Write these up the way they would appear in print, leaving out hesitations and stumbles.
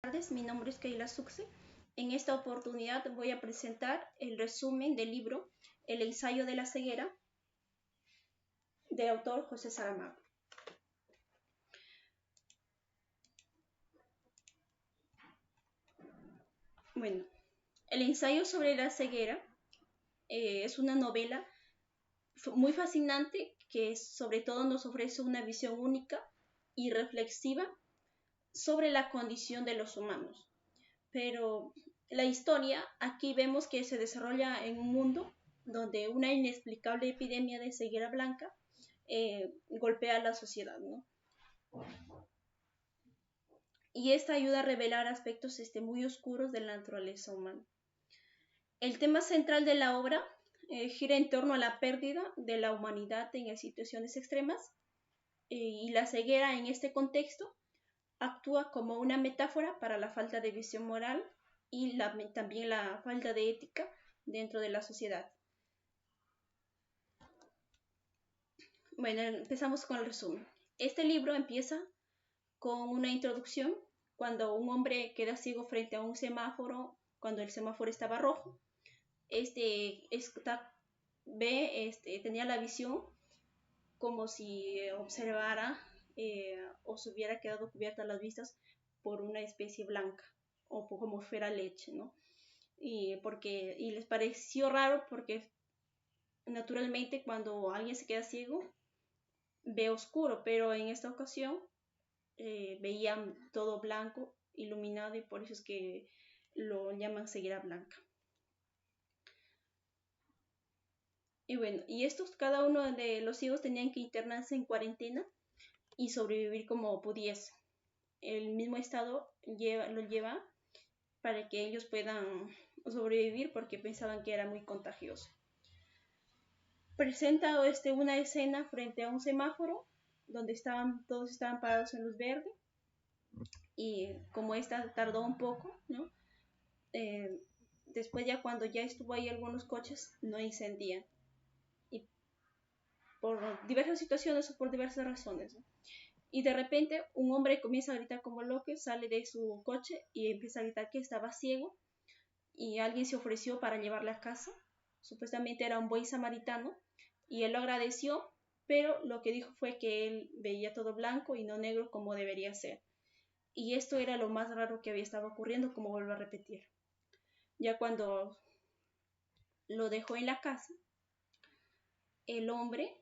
Tardes, mi nombre es Keila Suxe. En esta oportunidad voy a presentar el resumen del libro El ensayo de la ceguera del autor José Saramago. Bueno, el ensayo sobre la ceguera es una novela muy fascinante que sobre todo nos ofrece una visión única y reflexiva sobre la condición de los humanos. Pero la historia aquí vemos que se desarrolla en un mundo donde una inexplicable epidemia de ceguera blanca golpea a la sociedad, ¿no? Y esta ayuda a revelar aspectos muy oscuros de la naturaleza humana. El tema central de la obra gira en torno a la pérdida de la humanidad en situaciones extremas y la ceguera en este contexto actúa como una metáfora para la falta de visión moral y también la falta de ética dentro de la sociedad. Bueno, empezamos con el resumen. Este libro empieza con una introducción cuando un hombre queda ciego frente a un semáforo, cuando el semáforo estaba rojo. Tenía la visión como si observara o se hubiera quedado cubierta las vistas por una especie blanca o como fuera leche, ¿no? Y les pareció raro porque naturalmente cuando alguien se queda ciego ve oscuro, pero en esta ocasión veían todo blanco, iluminado, y por eso es que lo llaman ceguera blanca. Y bueno, cada uno de los ciegos tenían que internarse en cuarentena y sobrevivir como pudiese. El mismo estado lo lleva para que ellos puedan sobrevivir porque pensaban que era muy contagioso. Presenta una escena frente a un semáforo donde todos estaban parados en luz verde, y como esta tardó un poco, ¿no? Después ya cuando ya estuvo ahí algunos coches no encendían, y por diversas situaciones o por diversas razones, ¿no? Y de repente un hombre comienza a gritar como loco, sale de su coche y empieza a gritar que estaba ciego, y alguien se ofreció para llevarle a casa. Supuestamente era un buen samaritano y él lo agradeció, pero lo que dijo fue que él veía todo blanco y no negro como debería ser. Y esto era lo más raro que había estado ocurriendo, como vuelvo a repetir. Ya cuando lo dejó en la casa, el hombre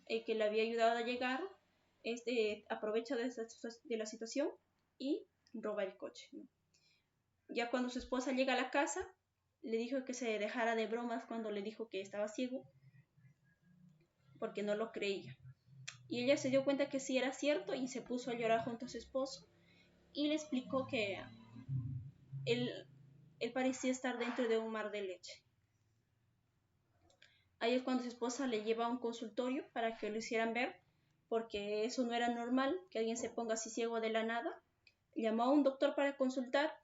que le había ayudado a llegar aprovecha de la situación y roba el coche, ¿no? Ya cuando su esposa llega a la casa, le dijo que se dejara de bromas cuando le dijo que estaba ciego, porque no lo creía. Y ella se dio cuenta que sí era cierto y se puso a llorar junto a su esposo y le explicó que él parecía estar dentro de un mar de leche. Ahí es cuando su esposa le lleva a un consultorio para que lo hicieran ver, porque eso no era normal, que alguien se ponga así ciego de la nada. Llamó a un doctor para consultar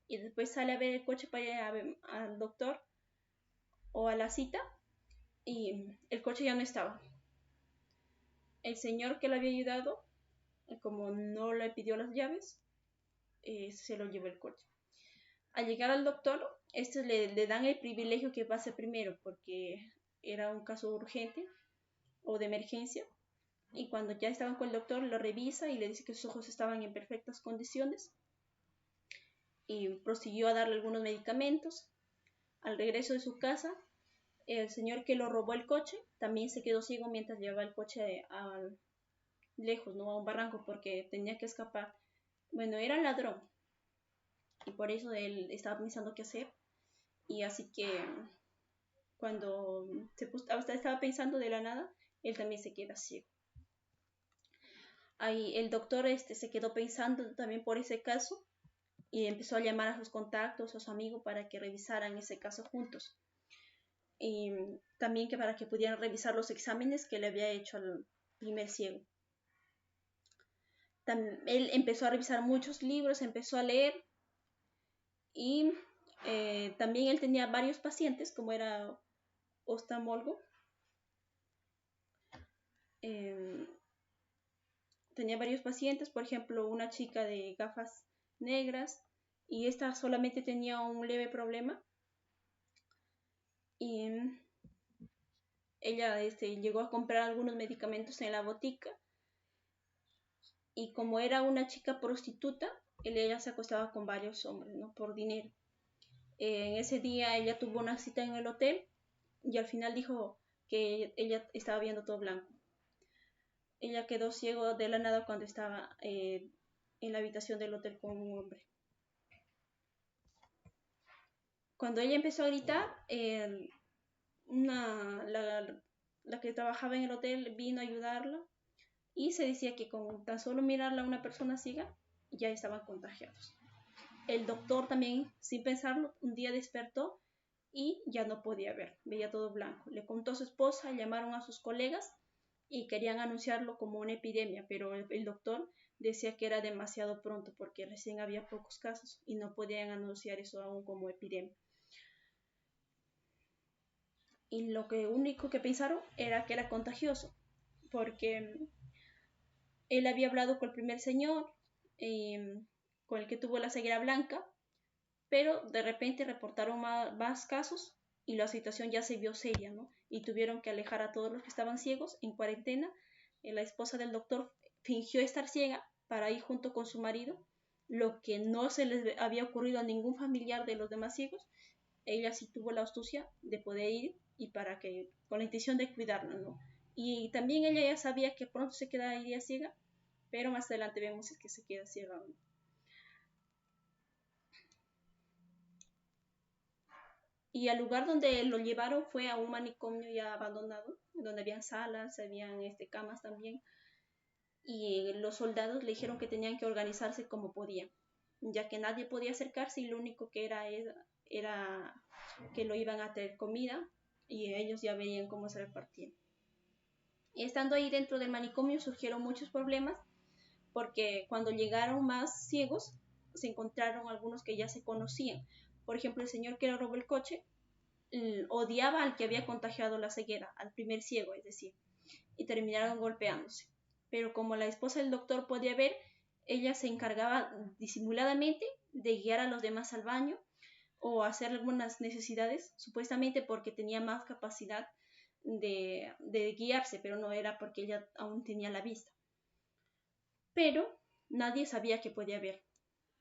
y después sale a ver el coche para ir al doctor o a la cita, y el coche ya no estaba. El señor que le había ayudado, como no le pidió las llaves, se lo llevó el coche. Al llegar al doctor, le dan el privilegio que pase primero, porque era un caso urgente o de emergencia. Y cuando ya estaban con el doctor, lo revisa y le dice que sus ojos estaban en perfectas condiciones. Y prosiguió a darle algunos medicamentos. Al regreso de su casa, el señor que lo robó el coche también se quedó ciego mientras llevaba el coche lejos, ¿no? A un barranco, porque tenía que escapar. Bueno, era ladrón y por eso él estaba pensando qué hacer. Y así que cuando estaba pensando de la nada, él también se queda ciego. Ahí el doctor se quedó pensando también por ese caso y empezó a llamar a sus contactos, a su amigo, para que revisaran ese caso juntos. Y también para que pudieran revisar los exámenes que le había hecho al primer ciego. Él empezó a revisar muchos libros, empezó a leer, y también él tenía varios pacientes, como era oftalmólogo. Tenía varios pacientes, por ejemplo, una chica de gafas negras, y esta solamente tenía un leve problema. Y ella llegó a comprar algunos medicamentos en la botica, y como era una chica prostituta, ella se acostaba con varios hombres, ¿no? Por dinero. En ese día ella tuvo una cita en el hotel y al final dijo que ella estaba viendo todo blanco. Ella quedó ciego de la nada cuando estaba en la habitación del hotel con un hombre. Cuando ella empezó a gritar, la que trabajaba en el hotel vino a ayudarla, y se decía que con tan solo mirarla a una persona ciega ya estaban contagiados. El doctor también, sin pensarlo, un día despertó y ya no podía ver, veía todo blanco. Le contó a su esposa, llamaron a sus colegas y querían anunciarlo como una epidemia, pero el doctor decía que era demasiado pronto porque recién había pocos casos y no podían anunciar eso aún como epidemia. Y lo único que pensaron era que era contagioso, porque él había hablado con el primer señor, con el que tuvo la ceguera blanca, pero de repente reportaron más casos y la situación ya se vio seria, ¿no? Y tuvieron que alejar a todos los que estaban ciegos en cuarentena. La esposa del doctor fingió estar ciega para ir junto con su marido, lo que no se les había ocurrido a ningún familiar de los demás ciegos. Ella sí tuvo la astucia de poder ir, y con la intención de cuidarla, ¿no? Y también ella ya sabía que pronto se quedaría ciega, pero más adelante vemos que se queda ciega, ¿no? Y al lugar donde lo llevaron fue a un manicomio ya abandonado, donde habían salas, habían camas también. Y los soldados le dijeron que tenían que organizarse como podían, ya que nadie podía acercarse y lo único que era que lo iban a traer comida y ellos ya veían cómo se repartían. Y estando ahí dentro del manicomio surgieron muchos problemas, porque cuando llegaron más ciegos se encontraron algunos que ya se conocían. Por ejemplo, el señor que le robó el coche odiaba al que había contagiado la ceguera, al primer ciego, es decir, y terminaron golpeándose. Pero como la esposa del doctor podía ver, ella se encargaba disimuladamente de guiar a los demás al baño o hacer algunas necesidades, supuestamente porque tenía más capacidad de guiarse, pero no era porque ella aún tenía la vista. Pero nadie sabía que podía ver.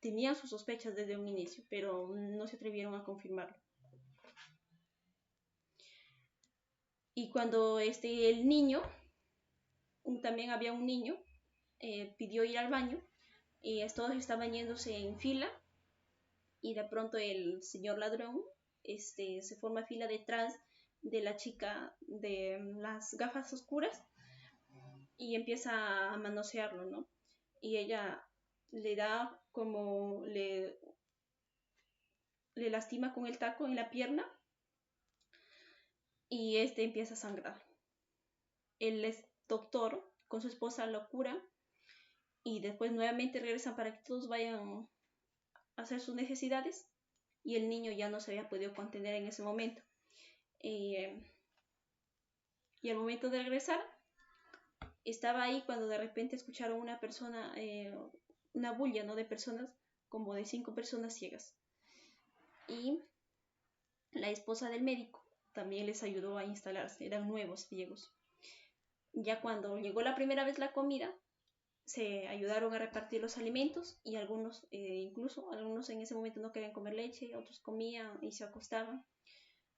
Tenían sus sospechas desde un inicio, pero no se atrevieron a confirmarlo. Y cuando el niño, también había un niño, pidió ir al baño, y todos estaban yéndose en fila, y de pronto el señor ladrón se forma fila detrás de la chica de las gafas oscuras y empieza a manosearlo, ¿no? Y ella le da como le lastima con el taco en la pierna, y empieza a sangrar. El doctor con su esposa lo cura y después nuevamente regresan para que todos vayan a hacer sus necesidades, y el niño ya no se había podido contener en ese momento. Y al momento de regresar, estaba ahí cuando de repente escucharon una bulla, ¿no? De personas, como de 5 personas ciegas. Y la esposa del médico también les ayudó a instalarse, eran nuevos ciegos. Ya cuando llegó la primera vez la comida, se ayudaron a repartir los alimentos, y algunos, incluso algunos en ese momento no querían comer leche, otros comían y se acostaban.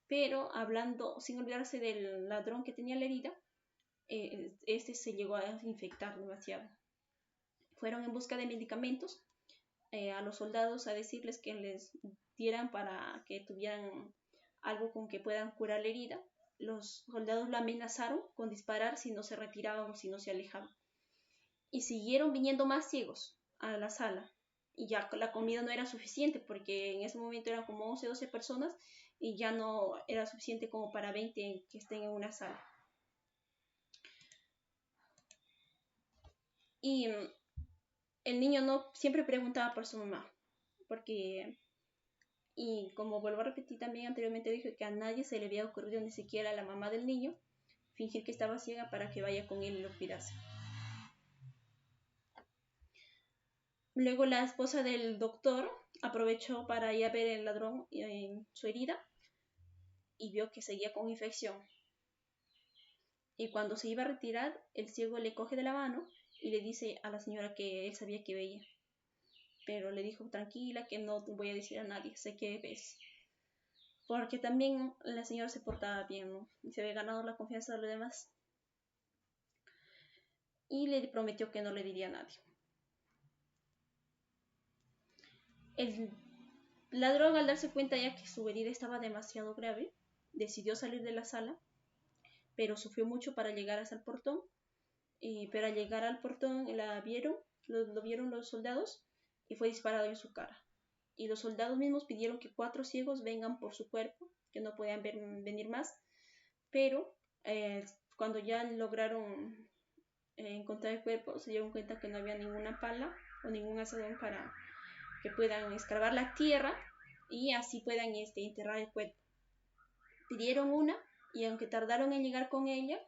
Pero hablando, sin olvidarse del ladrón que tenía la herida, se llegó a infectar demasiado. Fueron en busca de medicamentos a los soldados a decirles que les dieran para que tuvieran algo con que puedan curar la herida. Los soldados lo amenazaron con disparar si no se retiraban o si no se alejaban. Y siguieron viniendo más ciegos a la sala. Y ya la comida no era suficiente, porque en ese momento eran como 11 o 12 personas y ya no era suficiente como para 20 que estén en una sala. Y el niño no siempre preguntaba por su mamá, porque, y como vuelvo a repetir también anteriormente, dije que a nadie se le había ocurrido, ni siquiera a la mamá del niño, fingir que estaba ciega para que vaya con él y lo cuidase. Luego la esposa del doctor aprovechó para ir a ver el ladrón en su herida y vio que seguía con infección. Y cuando se iba a retirar, el ciego le coge de la mano y le dice a la señora que él sabía que veía. Pero le dijo, tranquila, que no voy a decir a nadie, sé que ves. Porque también la señora se portaba bien, ¿no? Y se había ganado la confianza de los demás. Y le prometió que no le diría a nadie. El ladrón, al darse cuenta ya que su herida estaba demasiado grave, decidió salir de la sala, pero sufrió mucho para llegar hasta el portón. Pero al llegar al portón lo vieron los soldados y fue disparado en su cara. Y los soldados mismos pidieron que 4 ciegos vengan por su cuerpo, que no podían venir más, pero cuando ya lograron encontrar el cuerpo, se dieron cuenta que no había ninguna pala o ningún asadón para que puedan escarbar la tierra y así puedan enterrar el cuerpo. Pidieron una y aunque tardaron en llegar con ella,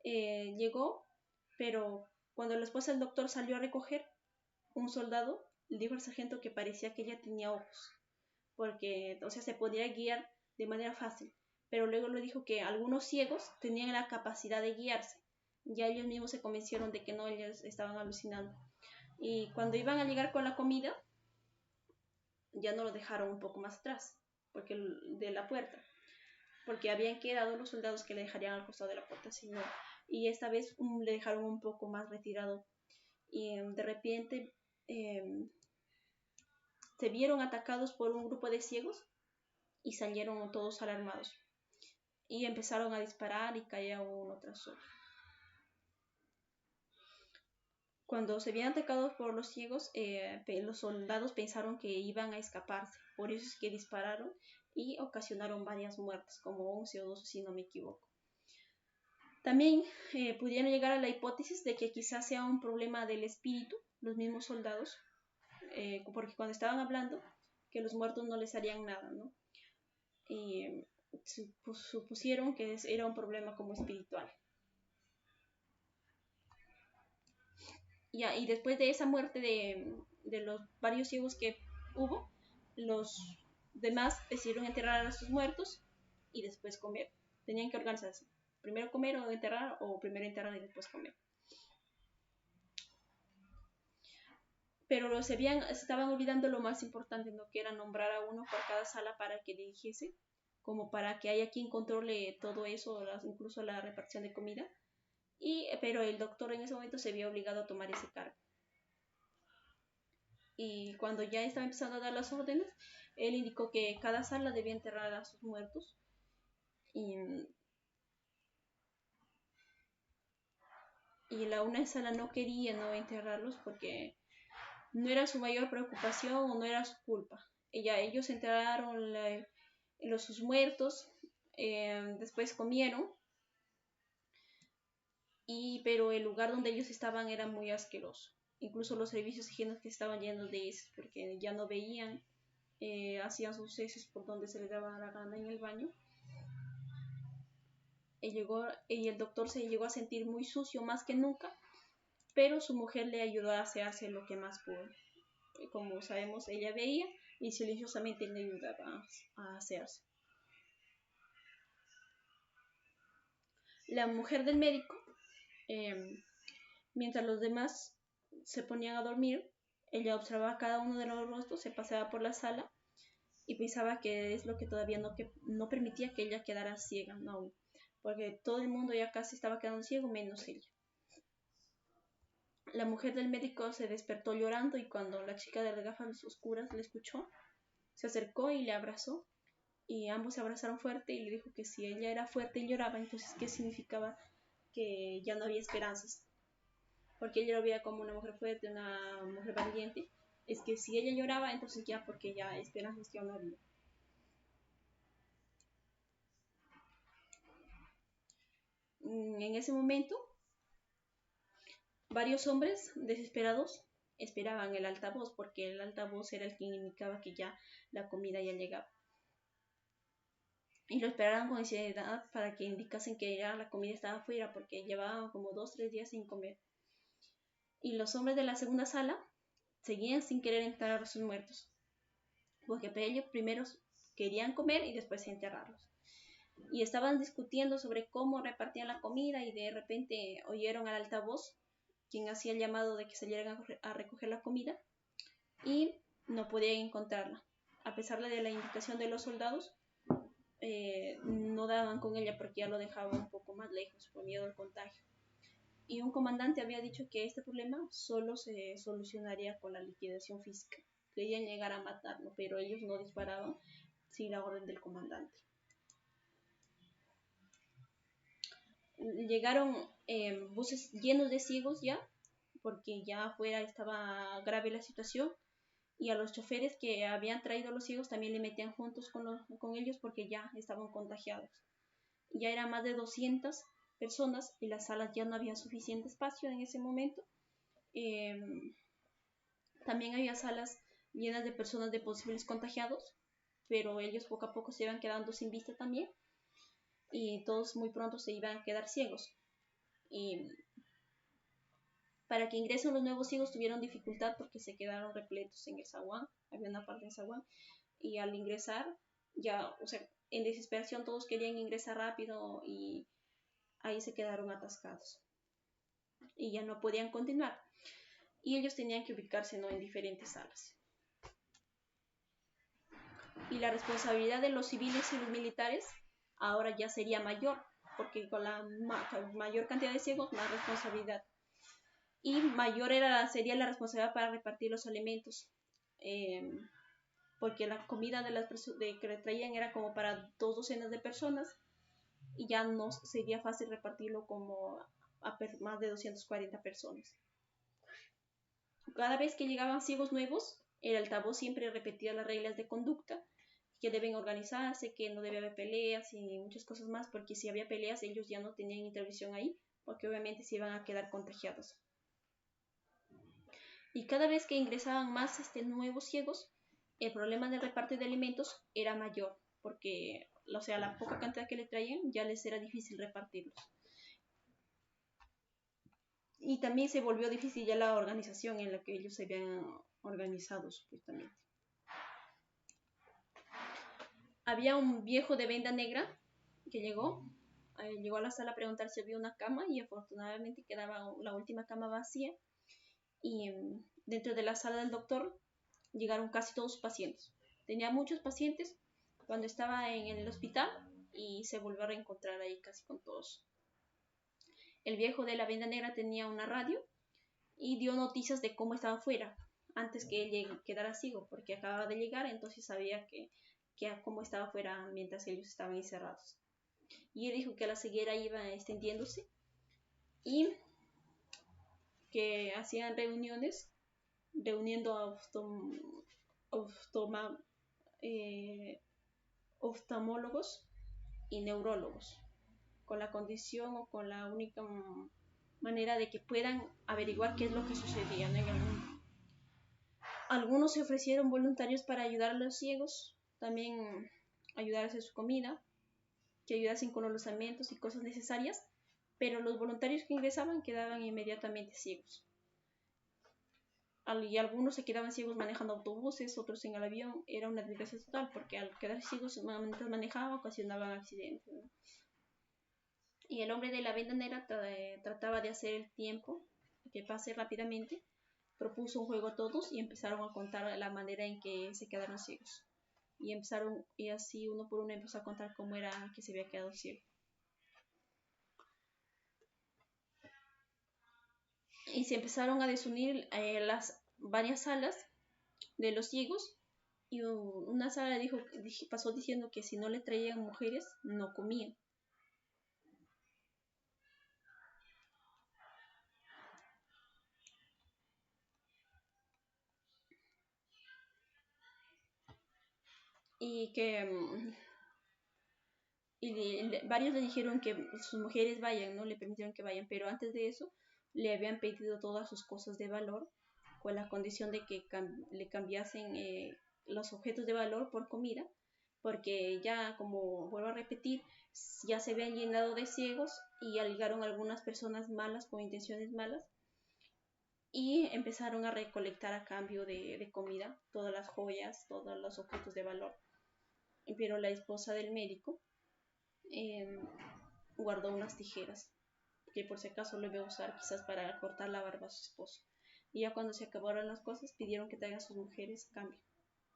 llegó, pero cuando la esposa del doctor salió a recoger, un soldado le dijo al sargento que parecía que ella tenía ojos, porque se podía guiar de manera fácil, pero luego le dijo que algunos ciegos tenían la capacidad de guiarse. Ya ellos mismos se convencieron de que no, ellos estaban alucinando. Y cuando iban a llegar con la comida, ya no lo dejaron un poco más atrás de la puerta, porque habían quedado los soldados que le dejarían al costado de la puerta, sino, y esta vez le dejaron un poco más retirado. Y de repente se vieron atacados por un grupo de ciegos y salieron todos alarmados y empezaron a disparar y caía uno tras otro. Cuando se vieron atacados por los ciegos, los soldados pensaron que iban a escaparse, por eso es que dispararon y ocasionaron varias muertes, como 11 o 12 si no me equivoco. También pudieron llegar a la hipótesis de que quizás sea un problema del espíritu, los mismos soldados, porque cuando estaban hablando que los muertos no les harían nada, ¿no? Y supusieron que era un problema como espiritual. Y después de esa muerte de los varios ciegos que hubo, los demás decidieron enterrar a sus muertos y después comer. Tenían que organizarse. Primero comer o enterrar, o primero enterrar y después comer. Pero se estaban olvidando lo más importante, ¿no? Que era nombrar a uno por cada sala para que dirigiese, como para que haya quien controle todo eso, incluso la repartición de comida. Pero el doctor en ese momento se vio obligado a tomar ese cargo. Y cuando ya estaba empezando a dar las órdenes, él indicó que cada sala debía enterrar a sus muertos. Y una sala no quería no enterrarlos porque no era su mayor preocupación o no era su culpa. Ellos enterraron sus muertos, después comieron, pero el lugar donde ellos estaban era muy asqueroso. Incluso los servicios higiénicos estaban llenos de heces porque ya no veían, hacían sus heces por donde se les daba la gana en el baño. Y el doctor se llegó a sentir muy sucio más que nunca, pero su mujer le ayudó a hacer lo que más pudo. Como sabemos, ella veía y silenciosamente le ayudaba a hacerse. La mujer del médico, mientras los demás se ponían a dormir, ella observaba cada uno de los rostros, se paseaba por la sala y pensaba que es lo que todavía no permitía que ella quedara ciega, no, porque todo el mundo ya casi estaba quedando ciego menos ella. La mujer del médico se despertó llorando y cuando la chica de las gafas oscuras le escuchó, se acercó y le abrazó y ambos se abrazaron fuerte y le dijo que si ella era fuerte y lloraba, entonces ¿qué significaba? Que ya no había esperanzas, porque ella lo veía como una mujer fuerte, una mujer valiente. Es que si ella lloraba, entonces ya porque ya esperanzas ya no había. En ese momento, varios hombres desesperados esperaban el altavoz, porque el altavoz era el que indicaba que ya la comida ya llegaba. Y lo esperaban con ansiedad para que indicasen que ya la comida estaba afuera, porque llevaban como 2 o 3 días sin comer. Y los hombres de la segunda sala seguían sin querer enterrar a sus muertos, porque ellos primero querían comer y después enterrarlos. Y estaban discutiendo sobre cómo repartían la comida y de repente oyeron al altavoz, quien hacía el llamado de que salieran a recoger la comida, y no podían encontrarla. A pesar de la indicación de los soldados, no daban con ella porque ya lo dejaban un poco más lejos por miedo al contagio. Y un comandante había dicho que este problema solo se solucionaría con la liquidación física. Querían llegar a matarlo, pero ellos no disparaban sin la orden del comandante. Llegaron buses llenos de ciegos ya, porque ya afuera estaba grave la situación, y a los choferes que habían traído a los ciegos también le metían juntos con ellos porque ya estaban contagiados. Ya eran más de 200 personas y las salas ya no había suficiente espacio en ese momento. También había salas llenas de personas de posibles contagiados, pero ellos poco a poco se iban quedando sin vista también y todos muy pronto se iban a quedar ciegos. Y para que ingresen los nuevos ciegos tuvieron dificultad porque se quedaron repletos en el zaguán, había una parte en zaguán, y al ingresar ya, o sea, en desesperación todos querían ingresar rápido y ahí se quedaron atascados y ya no podían continuar. Y ellos tenían que ubicarse, ¿no?, en diferentes salas. Y la responsabilidad de los civiles y los militares ahora ya sería mayor, porque con la mayor cantidad de ciegos, más responsabilidad. Y mayor sería la responsabilidad para repartir los alimentos, porque la comida que le traían era como para 2 docenas de personas y ya no sería fácil repartirlo como a más de 240 personas. Cada vez que llegaban ciegos nuevos, el altavoz siempre repetía las reglas de conducta, que deben organizarse, que no debe haber peleas y muchas cosas más, porque si había peleas ellos ya no tenían intervención ahí, porque obviamente se iban a quedar contagiados. Y cada vez que ingresaban más nuevos ciegos, el problema del reparto de alimentos era mayor, porque o sea, la poca cantidad que le traían ya les era difícil repartirlos. Y también se volvió difícil ya la organización en la que ellos se habían organizado supuestamente. Había un viejo de venda negra que llegó a la sala a preguntar si había una cama y afortunadamente quedaba la última cama vacía. Y dentro de la sala del doctor llegaron casi todos sus pacientes. Tenía muchos pacientes cuando estaba en el hospital y se volvió a reencontrar ahí casi con todos. El viejo de la venda negra tenía una radio y dio noticias de cómo estaba afuera antes que él quedara ciego, porque acababa de llegar, entonces sabía que cómo estaba afuera mientras ellos estaban encerrados. Y él dijo que la ceguera iba extendiéndose y que hacían reuniones reuniendo a oftalmólogos y neurólogos con la condición o con la única manera de que puedan averiguar qué es lo que sucedía en el mundo. Algunos se ofrecieron voluntarios para ayudar a los ciegos, también ayudar a hacer su comida, que ayudasen con los alojamientos y cosas necesarias, pero los voluntarios que ingresaban quedaban inmediatamente ciegos. Y algunos se quedaban ciegos manejando autobuses, otros en el avión. Era una desgracia total, porque al quedar ciegos mientras manejaban ocasionaban accidentes, ¿no? Y el hombre de la venda negra trataba de hacer el tiempo que pase rápidamente. Propuso un juego a todos y empezaron a contar la manera en que se quedaron ciegos. Y así uno por uno empezó a contar cómo era que se había quedado ciego. Y se empezaron a desunir las varias salas de los ciegos. Y una sala pasó diciendo que si no le traían mujeres, no comían. Y que varios le dijeron que sus mujeres vayan, ¿no? Le permitieron que vayan, pero antes de eso le habían pedido todas sus cosas de valor con la condición de que le cambiasen los objetos de valor por comida, porque ya, como vuelvo a repetir, ya se habían llenado de ciegos y llegaron algunas personas malas con intenciones malas y empezaron a recolectar a cambio de comida todas las joyas, todos los objetos de valor. Pero la esposa del médico guardó unas tijeras que por si acaso lo iba a usar quizás para cortar la barba a su esposo. Y ya cuando se acabaron las cosas pidieron que traigan a sus mujeres a cambio.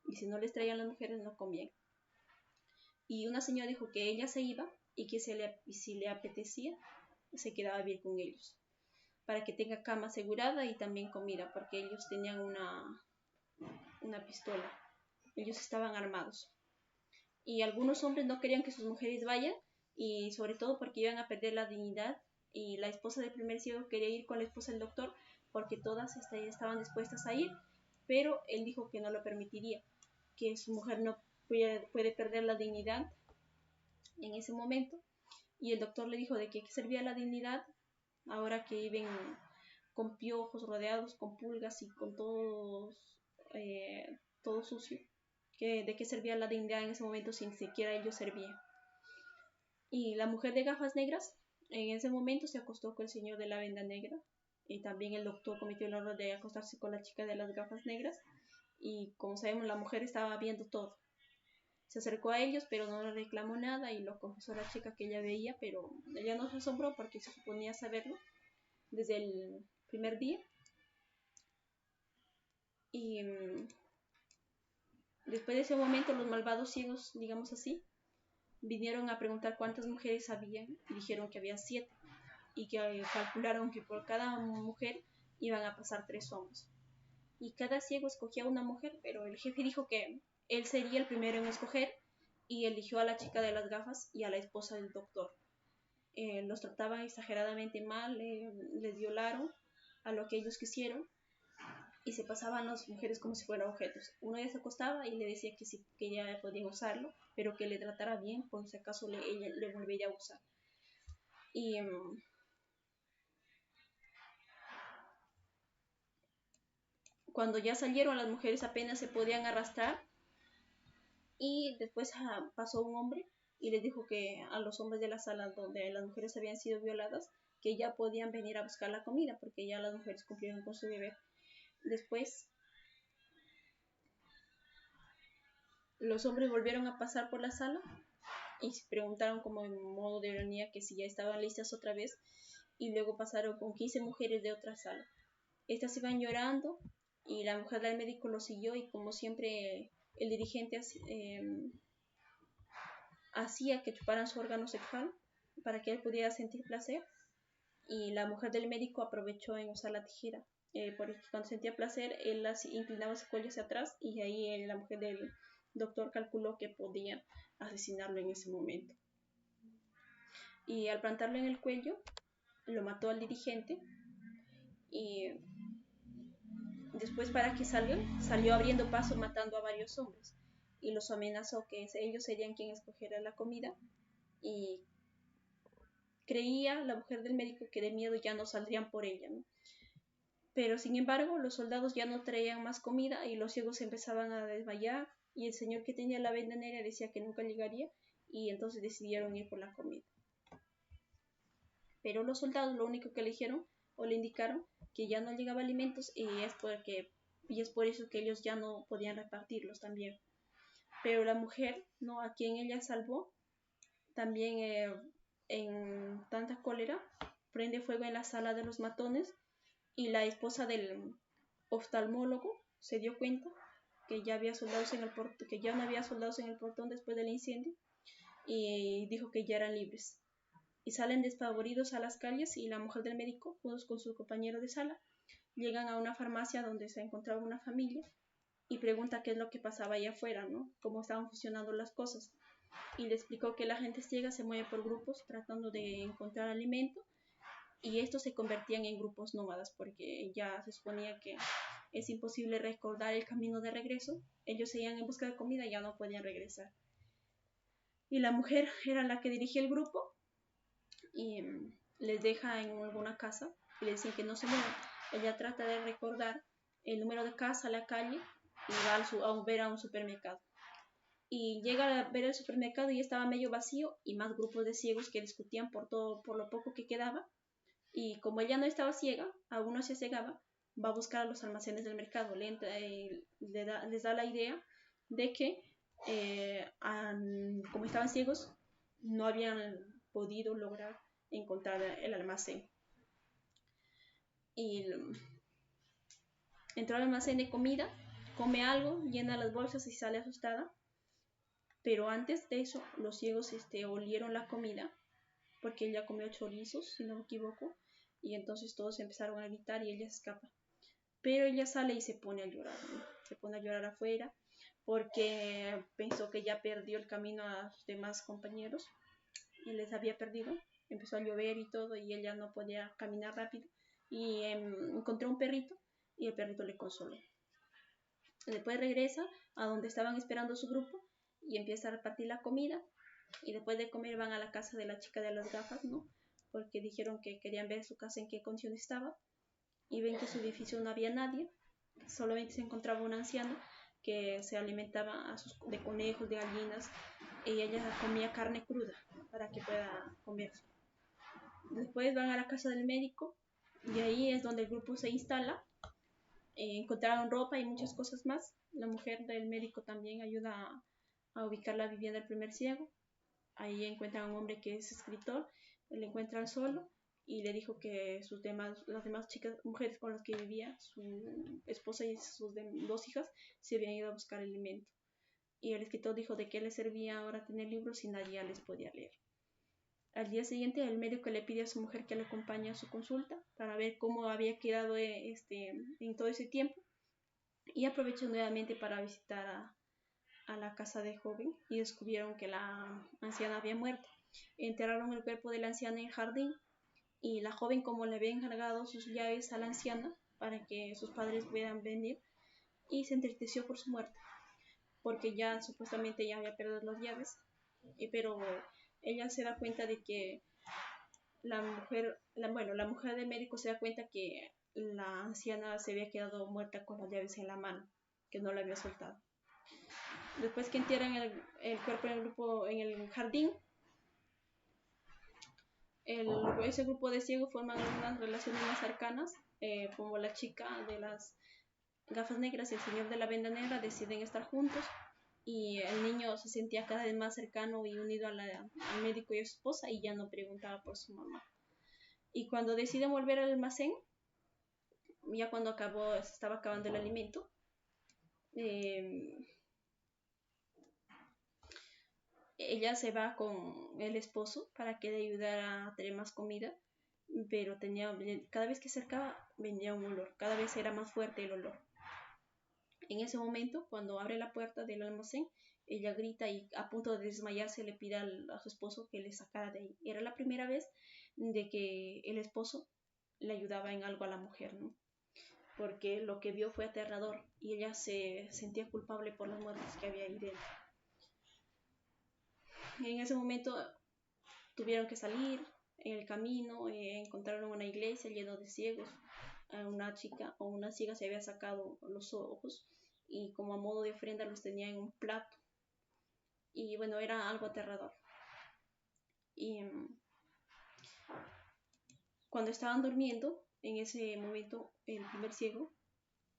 Y si no les traían las mujeres no comían. Y una señora dijo que ella se iba y que si le apetecía se quedaba a vivir con ellos, para que tenga cama asegurada y también comida, porque ellos tenían una pistola, ellos estaban armados. Y algunos hombres no querían que sus mujeres vayan, y sobre todo porque iban a perder la dignidad, y la esposa del primer ciego quería ir con la esposa del doctor, porque todas estaban dispuestas a ir, pero él dijo que no lo permitiría, que su mujer no puede perder la dignidad en ese momento, y el doctor le dijo de qué servía la dignidad ahora que viven con piojos, rodeados con pulgas y con todo sucio, que de qué servía la dignidad en ese momento si ni siquiera ellos servían. Y la mujer de gafas negras en ese momento se acostó con el señor de la venda negra, y también el doctor cometió el error de acostarse con la chica de las gafas negras, y como sabemos la mujer estaba viendo todo. Se acercó a ellos pero no le reclamó nada y lo confesó a la chica que ella veía, pero ella no se asombró porque se suponía saberlo desde el primer día. Y después de ese momento los malvados ciegos, digamos así, vinieron a preguntar cuántas mujeres habían y dijeron que había 7, y que calcularon que por cada mujer iban a pasar 3 hombres. Y cada ciego escogía una mujer, pero el jefe dijo que él sería el primero en escoger y eligió a la chica de las gafas y a la esposa del doctor. Los trataban exageradamente mal, les violaron a lo que ellos quisieron y se pasaban a las mujeres como si fueran objetos. Uno ya se acostaba y le decía que sí, que ella podía usarlo, pero que le tratara bien por si acaso ella le volvería a usar. Y cuando ya salieron, las mujeres apenas se podían arrastrar, y después pasó un hombre y les dijo que a los hombres de la sala donde las mujeres habían sido violadas, que ya podían venir a buscar la comida porque ya las mujeres cumplieron con su deber. Después los hombres volvieron a pasar por la sala y se preguntaron como en modo de ironía que si ya estaban listas otra vez, y luego pasaron con 15 mujeres de otra sala. Estas iban llorando y la mujer del médico lo siguió, y como siempre el dirigente hacía que chuparan su órgano sexual para que él pudiera sentir placer, y la mujer del médico aprovechó en usar la tijera, porque cuando sentía placer él inclinaba su cuello hacia atrás, y ahí la mujer del doctor calculó que podía asesinarlo en ese momento. Y al plantarlo en el cuello lo mató al dirigente, y después para que salgan salió abriendo paso matando a varios hombres, y los amenazó que ellos serían quienes escogieran la comida, y creía la mujer del médico que de miedo ya no saldrían por ella, ¿no? Pero sin embargo los soldados ya no traían más comida y los ciegos empezaban a desmayar, y el señor que tenía la venda negra decía que nunca llegaría, y entonces decidieron ir por la comida. Pero los soldados lo único que le dijeron o le indicaron que ya no llegaba alimentos, y es por eso que ellos ya no podían repartirlos también. Pero la mujer, ¿no?, a quien ella salvó, también en tanta cólera prende fuego en la sala de los matones, y la esposa del oftalmólogo se dio cuenta que ya había soldados en el que ya no había soldados en el portón después del incendio, y dijo que ya eran libres. Y salen despavoridos a las calles, y la mujer del médico, juntos con su compañero de sala, llegan a una farmacia donde se encontraba una familia y pregunta qué es lo que pasaba allá afuera, ¿no?, cómo estaban funcionando las cosas. Y le explicó que la gente ciega se mueve por grupos tratando de encontrar alimento, y estos se convertían en grupos nómadas porque ya se suponía que es imposible recordar el camino de regreso. Ellos se iban en busca de comida y ya no podían regresar. Y la mujer era la que dirigía el grupo, y les deja en alguna casa y les dicen que no se muevan. Ella trata de recordar el número de casa, la calle, y va a ver a un supermercado. Y llega a ver el supermercado y estaba medio vacío, y más grupos de ciegos que discutían por lo poco que quedaba. Y como ella no estaba ciega, aún no se cegaba, va a buscar a los almacenes del mercado. Les da la idea de que como estaban ciegos, no habían podido lograr encontrar el almacén. Y entró al almacén de comida, come algo, llena las bolsas y sale asustada. Pero antes de eso, los ciegos olieron la comida, porque ella comió chorizos, si no me equivoco, y entonces todos empezaron a gritar y ella se escapa. Pero ella sale y se pone a llorar, ¿no? Se pone a llorar afuera, porque pensó que ya perdió el camino a sus demás compañeros y les había perdido. Empezó a llover y todo, y ella no podía caminar rápido, y encontró un perrito y el perrito le consoló. Después regresa a donde estaban esperando su grupo y empieza a repartir la comida, y después de comer van a la casa de la chica de las gafas, ¿no? Porque dijeron que querían ver su casa en qué condición estaba, y ven que en su edificio no había nadie, solamente se encontraba una anciana que se alimentaba de conejos, de gallinas, y ella comía carne cruda para que pueda comer. Después van a la casa del médico, y ahí es donde el grupo se instala. Encontraron ropa y muchas cosas más. La mujer del médico también ayuda a ubicar la vivienda del primer ciego. Ahí encuentran a un hombre que es escritor, le encuentran solo y le dijo que las demás mujeres con las que vivía, su esposa y sus dos hijas, se habían ido a buscar alimento. Y el escritor dijo de qué le servía ahora tener libros si nadie ya les podía leer. Al día siguiente, el médico le pide a su mujer que le acompañe a su consulta para ver cómo había quedado en todo ese tiempo, y aprovechó nuevamente para visitar a la casa del joven y descubrieron que la anciana había muerto. Enterraron el cuerpo de la anciana en el jardín, y la joven, como le había encargado sus llaves a la anciana para que sus padres puedan venir, y se entristeció por su muerte, porque ya supuestamente ya había perdido las llaves, pero ella se da cuenta de que la mujer del médico se da cuenta que la anciana se había quedado muerta con las llaves en la mano, que no la había soltado. Después que entierran el cuerpo en el jardín, ese grupo de ciegos forman unas relaciones más cercanas, como la chica de las gafas negras y el señor de la venda negra deciden estar juntos, y el niño se sentía cada vez más cercano y unido al médico y a su esposa, y ya no preguntaba por su mamá. Y cuando deciden volver al almacén, ya cuando se estaba acabando el alimento, ella se va con el esposo para que le ayudara a tener más comida, pero cada vez que se acercaba venía un olor, cada vez era más fuerte el olor. En ese momento, cuando abre la puerta del almacén, ella grita y, a punto de desmayarse, le pide a su esposo que le sacara de ahí. Era la primera vez de que el esposo le ayudaba en algo a la mujer, ¿no? Porque lo que vio fue aterrador y ella se sentía culpable por las muertes que había ahí dentro. En ese momento tuvieron que salir. En el camino encontraron una iglesia llena de ciegos. Una ciega se había sacado los ojos y, como a modo de ofrenda, los tenía en un plato. Y bueno, era algo aterrador. Y cuando estaban durmiendo, en ese momento, el primer ciego,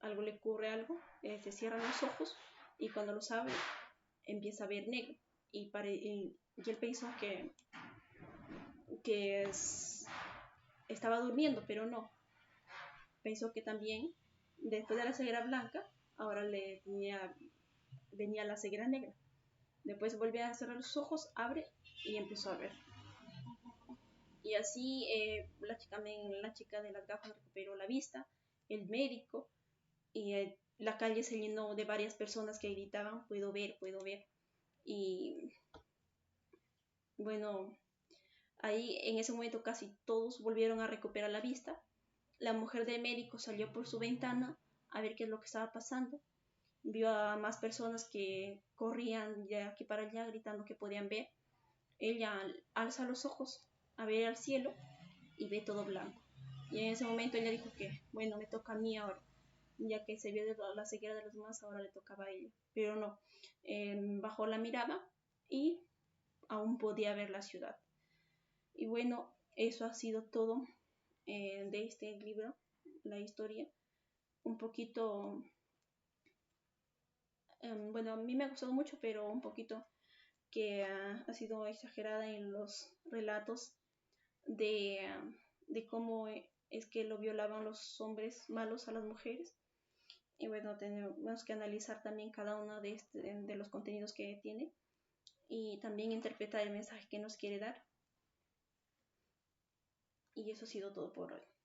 le ocurre algo, se cierran los ojos, y cuando los abre, empieza a ver negro. Y él pensó que estaba durmiendo, pero no. Pensó que también, después de la ceguera blanca, ahora venía la ceguera negra. Después volvió a cerrar los ojos, abre y empezó a ver. Y así la chica de las gafas recuperó la vista, el médico, y la calle se llenó de varias personas que gritaban, puedo ver, puedo ver. Y bueno, ahí en ese momento casi todos volvieron a recuperar la vista. La mujer del médico salió por su ventana a ver qué es lo que estaba pasando. Vio a más personas que corrían de aquí para allá gritando que podían ver. Ella alza los ojos a ver al cielo y ve todo blanco. Y en ese momento ella dijo que, bueno, me toca a mí ahora. Ya que se vio la ceguera de los demás, ahora le tocaba a ella. Pero no, bajó la mirada y aún podía ver la ciudad. Y bueno, eso ha sido todo de este libro, la historia. un poquito, bueno, a mí me ha gustado mucho, pero un poquito que ha sido exagerada en los relatos de, de cómo es que lo violaban los hombres malos a las mujeres. Y bueno, tenemos que analizar también cada uno de los contenidos que tiene y también interpretar el mensaje que nos quiere dar. Y eso ha sido todo por hoy.